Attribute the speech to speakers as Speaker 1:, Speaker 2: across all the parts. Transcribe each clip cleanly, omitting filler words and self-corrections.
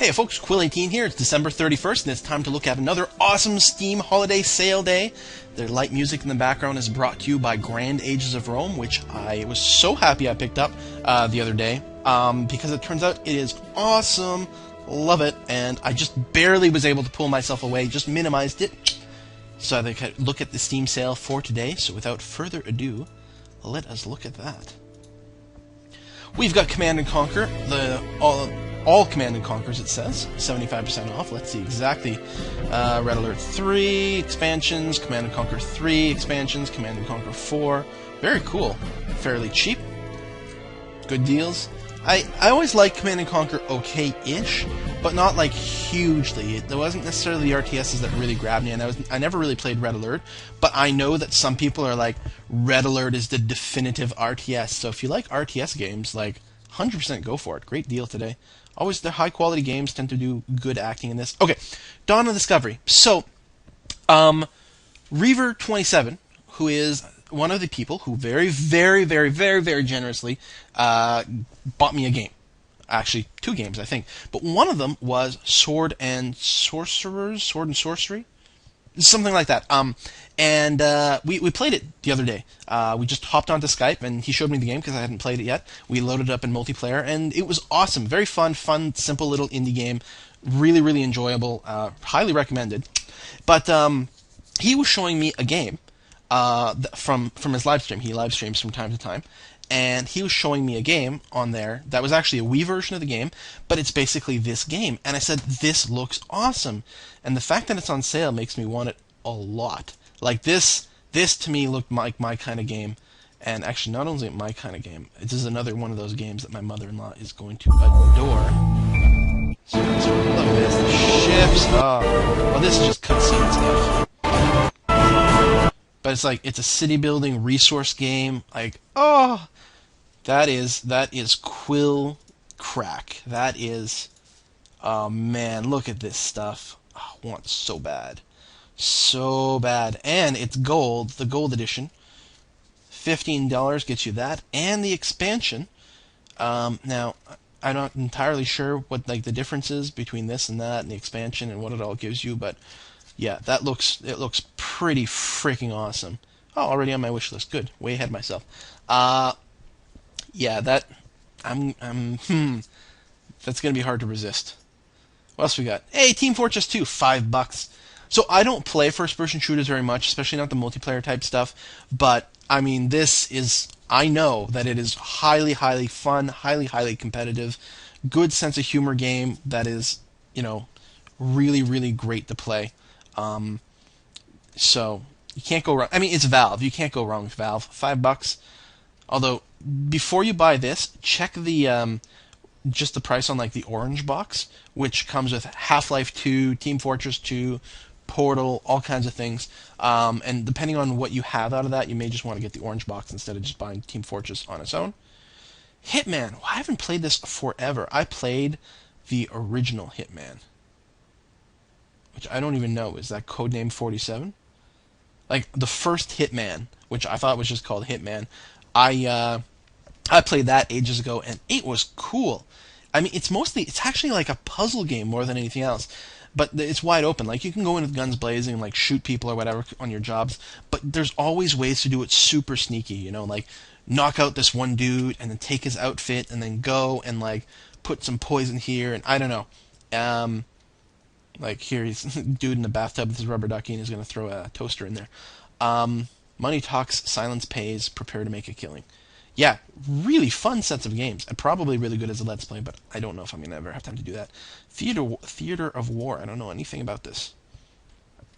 Speaker 1: Hey folks, Quill18 here. It's December 31st, and it's time to look at another awesome Steam holiday sale day. The light music in the background is brought to you by Grand Ages of Rome, which I was so happy I picked up the other day, because it turns out it is awesome. Love it, and I just barely was able to pull myself away, just minimized it, so I could look at the Steam sale for today. So without further ado, let us look at that. We've got Command & Conquer, all Command & Conquers, it says, 75% off. Let's see exactly. Red Alert 3 expansions, Command & Conquer 3 expansions, Command & Conquer 4. Very cool. Fairly cheap. Good deals. I always liked Command & Conquer okay-ish, but not like hugely. There wasn't necessarily the RTSs that really grabbed me, and I never really played Red Alert, but I know that some people are like, Red Alert is the definitive RTS, so if you like RTS games, like, 100% go for it. Great deal today. Always, the high-quality games tend to do good acting in this. Okay, Dawn of Discovery. So, Reaver27, who is one of the people who very, very, very, very, very generously bought me a game. Actually, 2 games, I think. But one of them was Sword and Sorcerers? Sword and Sorcery? Something like that. We played it the other day. We just hopped onto Skype, and he showed me the game because I hadn't played it yet. We loaded it up in multiplayer, and it was awesome. Very fun, simple little indie game. Really, really enjoyable. Highly recommended. But he was showing me a game from his live stream. He live streams from time to time. And he was showing me a game on there that was actually a Wii version of the game, but it's basically this game. And I said, this looks awesome. And the fact that it's on sale makes me want it a lot. Like, this to me looked like my kind of game. And actually, not only my kind of game, this is another one of those games that my mother-in-law is going to adore. So look at this, the ships. Oh, this is just cutscene stuff. But it's like, it's a city-building resource game. Like, oh, that is Quill crack. That is, oh man, look at this stuff. Oh, I want so bad. So bad. And it's gold, the gold edition. $15 gets you that, and the expansion. Now, I'm not entirely sure what like the difference is between this and that, and the expansion, and what it all gives you, but yeah, it looks pretty freaking awesome. Oh, already on my wish list. Good. Way ahead of myself. Yeah, that's gonna be hard to resist. What else we got? Hey, Team Fortress 2, $5. So I don't play first-person shooters very much, especially not the multiplayer type stuff. But I mean, I know that it is highly, highly fun, highly, highly competitive, good sense of humor game that is, really, really great to play. So you can't go wrong. I mean, it's Valve. You can't go wrong with Valve. $5. Although, before you buy this, check the just the price on like the orange box, which comes with Half-Life 2, Team Fortress 2, Portal, all kinds of things. And depending on what you have out of that, you may just want to get the orange box instead of just buying Team Fortress on its own. Hitman. Well, I haven't played this forever. I played the original Hitman, which I don't even know. Is that Codename 47? Like, the first Hitman, which I thought was just called Hitman, I played that ages ago, and it was cool. I mean, it's actually like a puzzle game more than anything else. But it's wide open. Like, you can go in with guns blazing and, like, shoot people or whatever on your jobs, but there's always ways to do it super sneaky, like, knock out this one dude, and then take his outfit, and then go and, like, put some poison here, and I don't know. Like, here, he's dude in the bathtub with his rubber ducky, and he's going to throw a toaster in there. Money talks, silence pays, prepare to make a killing. Yeah, really fun sets of games, and probably really good as a Let's Play, but I don't know if I'm going to ever have time to do that. Theater of War, I don't know anything about this.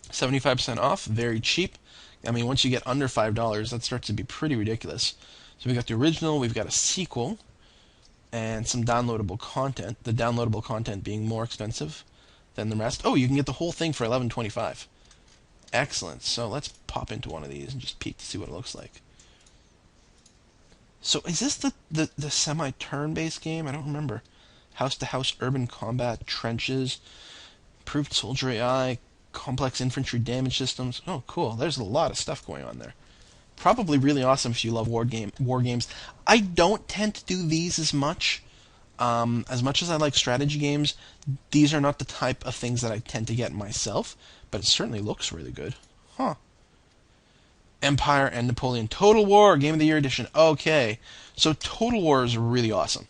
Speaker 1: 75% off, very cheap. I mean, once you get under $5, that starts to be pretty ridiculous. So we got the original, we've got a sequel, and some downloadable content. The downloadable content being more expensive than the rest. Oh, you can get the whole thing for $11.25. Excellent. So let's pop into one of these and just peek to see what it looks like. So is this the semi-turn-based game? I don't remember. House-to-house urban combat, trenches, improved soldier AI, complex infantry damage systems. Oh, cool. There's a lot of stuff going on there. Probably really awesome if you love war games. I don't tend to do these as much. As much as I like strategy games, these are not the type of things that I tend to get myself, but it certainly looks really good. Huh. Empire and Napoleon. Total War, Game of the Year edition. Okay. So Total War is really awesome.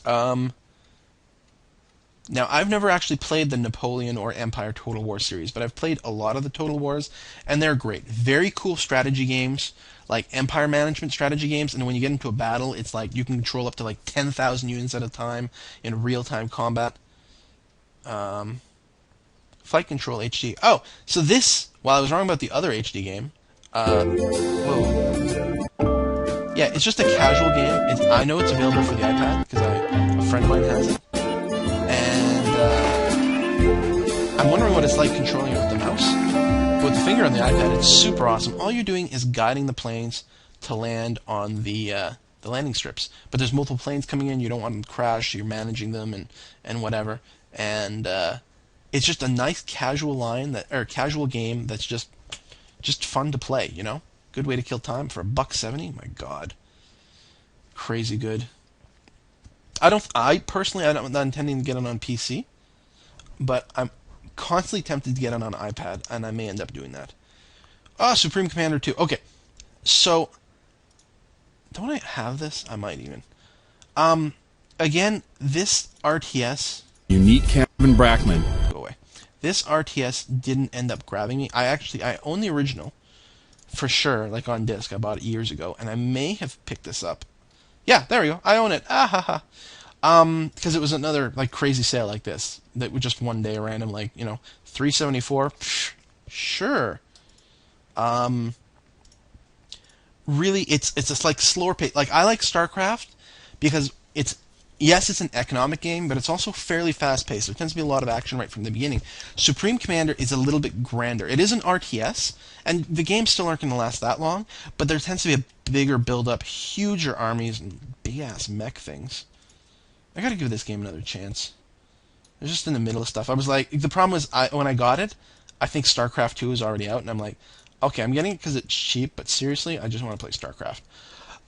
Speaker 1: Um, Now, I've never actually played the Napoleon or Empire Total War series, but I've played a lot of the Total Wars, and they're great. Very cool strategy games, like Empire management strategy games, and when you get into a battle, it's like you can control up to like 10,000 units at a time in real-time combat. Um, Flight Control HD. Oh, so this, while I was wrong about the other HD game, whoa. Yeah, it's just a casual game. I know it's available for the iPad, because a friend of mine has it. And I'm wondering what it's like controlling it with the mouse. But with the finger on the iPad, it's super awesome. All you're doing is guiding the planes to land on the landing strips. But there's multiple planes coming in. You don't want them to crash. So you're managing them and whatever. And it's just a nice casual casual game that's just fun to play. You know, good way to kill time for $1.70. My God, crazy good. I personally, I'm not intending to get it on PC, but I'm constantly tempted to get it on iPad, and I may end up doing that. Ah, Supreme Commander 2. Okay, so don't I have this? I might even. Again, this RTS.
Speaker 2: You meet Kevin Brackman.
Speaker 1: Go away. This RTS didn't end up grabbing me. I own the original for sure, like on disc. I bought it years ago, and I may have picked this up. Yeah, there we go. I own it. Ah ha ha. Because it was another like crazy sale like this that was just one day random, like $374. Sure. Really, it's just like slower pace. Like I like StarCraft because it's an economic game, but it's also fairly fast paced. There tends to be a lot of action right from the beginning. Supreme Commander is a little bit grander. It is an RTS, and the games still aren't going to last that long, but there tends to be a bigger build up, huger armies, and big ass mech things. I gotta give this game another chance. It's just in the middle of stuff. I was like, the problem was when I got it, I think StarCraft 2 is already out, and I'm like, okay, I'm getting it because it's cheap, but seriously, I just want to play StarCraft.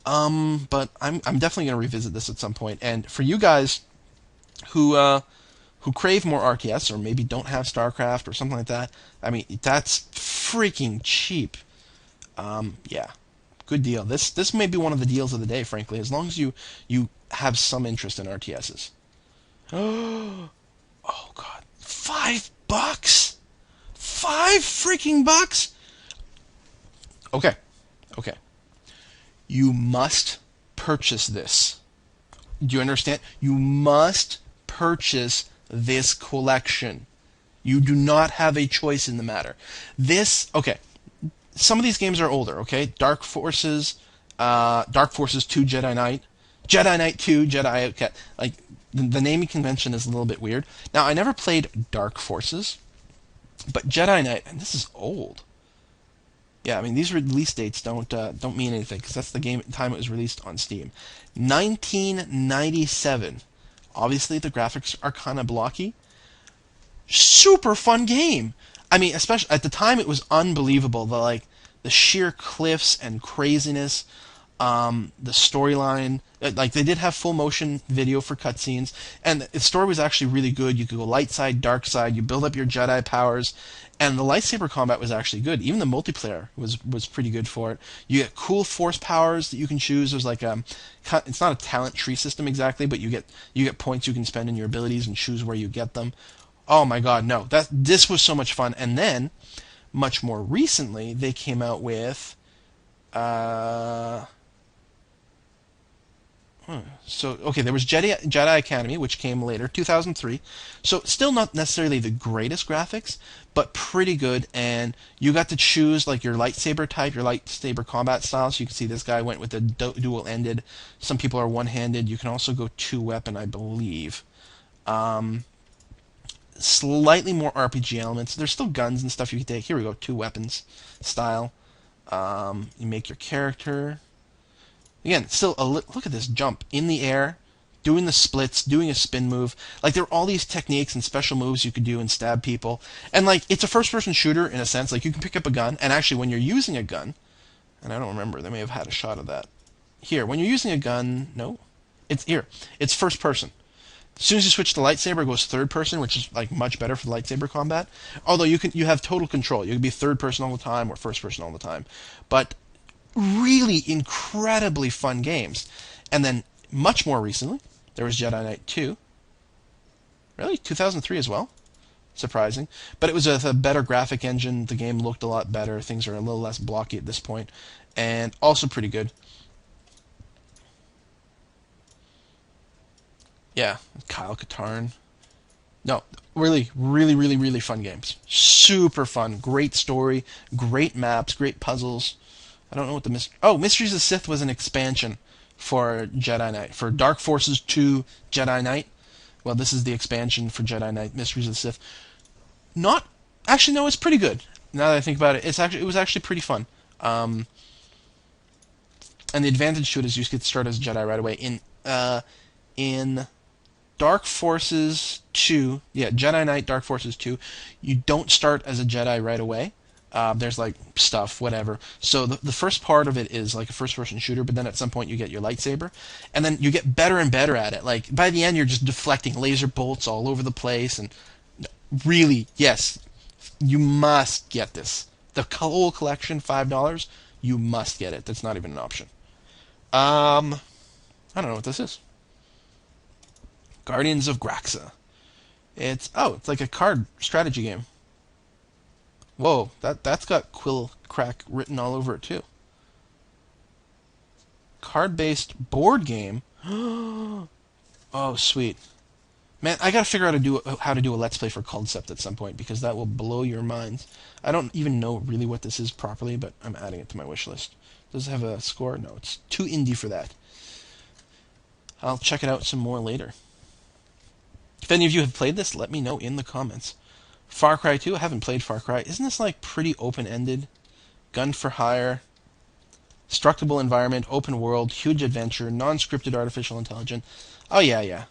Speaker 1: But I'm definitely gonna revisit this at some point. And for you guys who crave more RTS or maybe don't have StarCraft or something like that, I mean that's freaking cheap. Yeah, good deal. This may be one of the deals of the day, frankly, as long as you have some interest in RTSs. Oh God, $5, $5 freaking. Okay, okay. You must purchase this. Do you understand? You must purchase this collection. You do not have a choice in the matter. Okay. Some of these games are older, okay? Dark Forces 2 Jedi Knight, Jedi Knight 2 Jedi Outcast. Like, the naming convention is a little bit weird. Now, I never played Dark Forces, but Jedi Knight, and this is old. Yeah, I mean, these release dates don't mean anything, because that's the time it was released on Steam. 1997. Obviously, the graphics are kind of blocky. Super fun game. I mean, especially at the time, it was unbelievable. The sheer cliffs and craziness, the storyline. Like, they did have full motion video for cutscenes, and the story was actually really good. You could go light side, dark side. You build up your Jedi powers, and the lightsaber combat was actually good. Even the multiplayer was pretty good for it. You get cool force powers that you can choose. There's like it's not a talent tree system exactly, but you get points you can spend in your abilities and choose where you get them. Oh my God, no! This was so much fun. And then, much more recently, they came out with. There was Jedi Academy, which came later, 2003. So still not necessarily the greatest graphics, but pretty good. And you got to choose like your lightsaber type, your lightsaber combat style. So you can see this guy went with the dual-ended. Some people are one-handed. You can also go two-weapon, I believe. Slightly more RPG elements. There's still guns and stuff you can take. Here we go, two weapons style. You make your character. Again, still look at this jump in the air, doing the splits, doing a spin move. Like, there are all these techniques and special moves you could do and stab people. And like, it's a first-person shooter in a sense. Like, you can pick up a gun, and actually, when you're using a gun, and I don't remember, they may have had a shot of that. Here, when you're using a gun, no, It's here. It's first person. As soon as you switch to lightsaber, it goes third person, which is like much better for the lightsaber combat. Although you have total control. You can be third person all the time or first person all the time. But really incredibly fun games. And then much more recently, there was Jedi Knight 2. Really? 2003 as well? Surprising. But it was with a better graphic engine. The game looked a lot better. Things are a little less blocky at this point. And also pretty good. Yeah, Kyle Katarn. No, really, really, really, really fun games. Super fun. Great story. Great maps. Great puzzles. I don't know what the Mysteries of the Sith was an expansion for Jedi Knight. For Dark Forces 2 Jedi Knight. Well, this is the expansion for Jedi Knight Mysteries of the Sith. Not actually, no, it's pretty good. Now that I think about it, it was actually pretty fun. And the advantage to it is you get to start as a Jedi right away. In Dark Forces 2, yeah, Jedi Knight Dark Forces 2, you don't start as a Jedi right away. There's like stuff, whatever. So the first part of it is like a first-person shooter, but then at some point you get your lightsaber, and then you get better and better at it. Like by the end, you're just deflecting laser bolts all over the place, and really, yes, you must get this. The whole collection, $5. You must get it. That's not even an option. I don't know what this is. Guardians of Graxa. It's like a card strategy game. Whoa, that's got Quill Crack written all over it too. Card-based board game. Oh, sweet. Man, I gotta figure out how to do a Let's Play for Concept at some point, because that will blow your minds. I don't even know really what this is properly, but I'm adding it to my wish list. Does it have a score? No, it's too indie for that. I'll check it out some more later. If any of you have played this, let me know in the comments. Far Cry 2, I haven't played Far Cry. Isn't this like pretty open-ended? Gun for hire, destructible environment, open world, huge adventure, non-scripted artificial intelligence. Oh, yeah.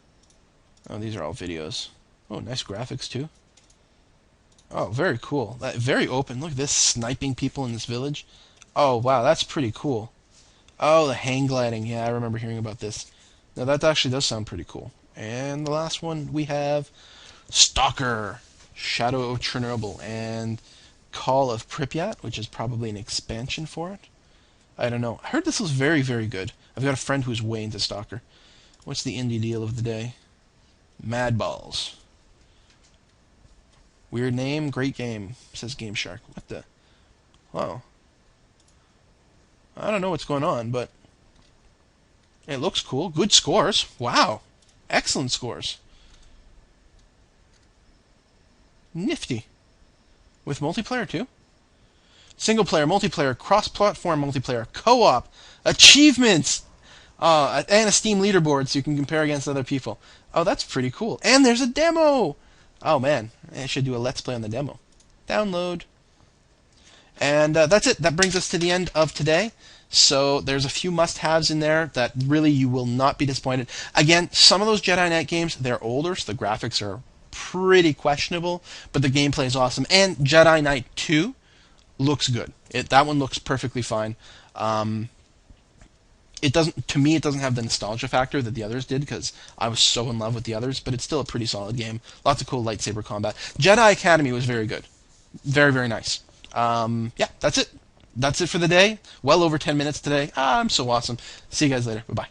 Speaker 1: Oh, these are all videos. Oh, nice graphics, too. Oh, very cool. Very open. Look at this, sniping people in this village. Oh, wow, that's pretty cool. Oh, the hang gliding. Yeah, I remember hearing about this. Now, that actually does sound pretty cool. And the last one we have Stalker, Shadow of Chernobyl, and Call of Pripyat, which is probably an expansion for it. I don't know. I heard this was very, very good. I've got a friend who's way into Stalker. What's the indie deal of the day? Mad Balls. Weird name, great game, says Game Shark. What the? Wow. I don't know what's going on, but it looks cool. Good scores. Wow. Excellent scores. Nifty. With multiplayer, too? Single player, multiplayer, cross-platform multiplayer, co-op, achievements, and a Steam leaderboard so you can compare against other people. Oh, that's pretty cool. And there's a demo! Oh, man. I should do a Let's Play on the demo. Download. And that's it. That brings us to the end of today. So there's a few must-haves in there that really you will not be disappointed. Again, some of those Jedi Knight games, they're older, so the graphics are pretty questionable, but the gameplay is awesome. And Jedi Knight 2 looks good. That one looks perfectly fine. It doesn't, to me, it doesn't have the nostalgia factor that the others did, because I was so in love with the others, but it's still a pretty solid game. Lots of cool lightsaber combat. Jedi Academy was very good. Very, very nice. Yeah, that's it. That's it for the day. Well over 10 minutes today. I'm so awesome. See you guys later. Bye-bye.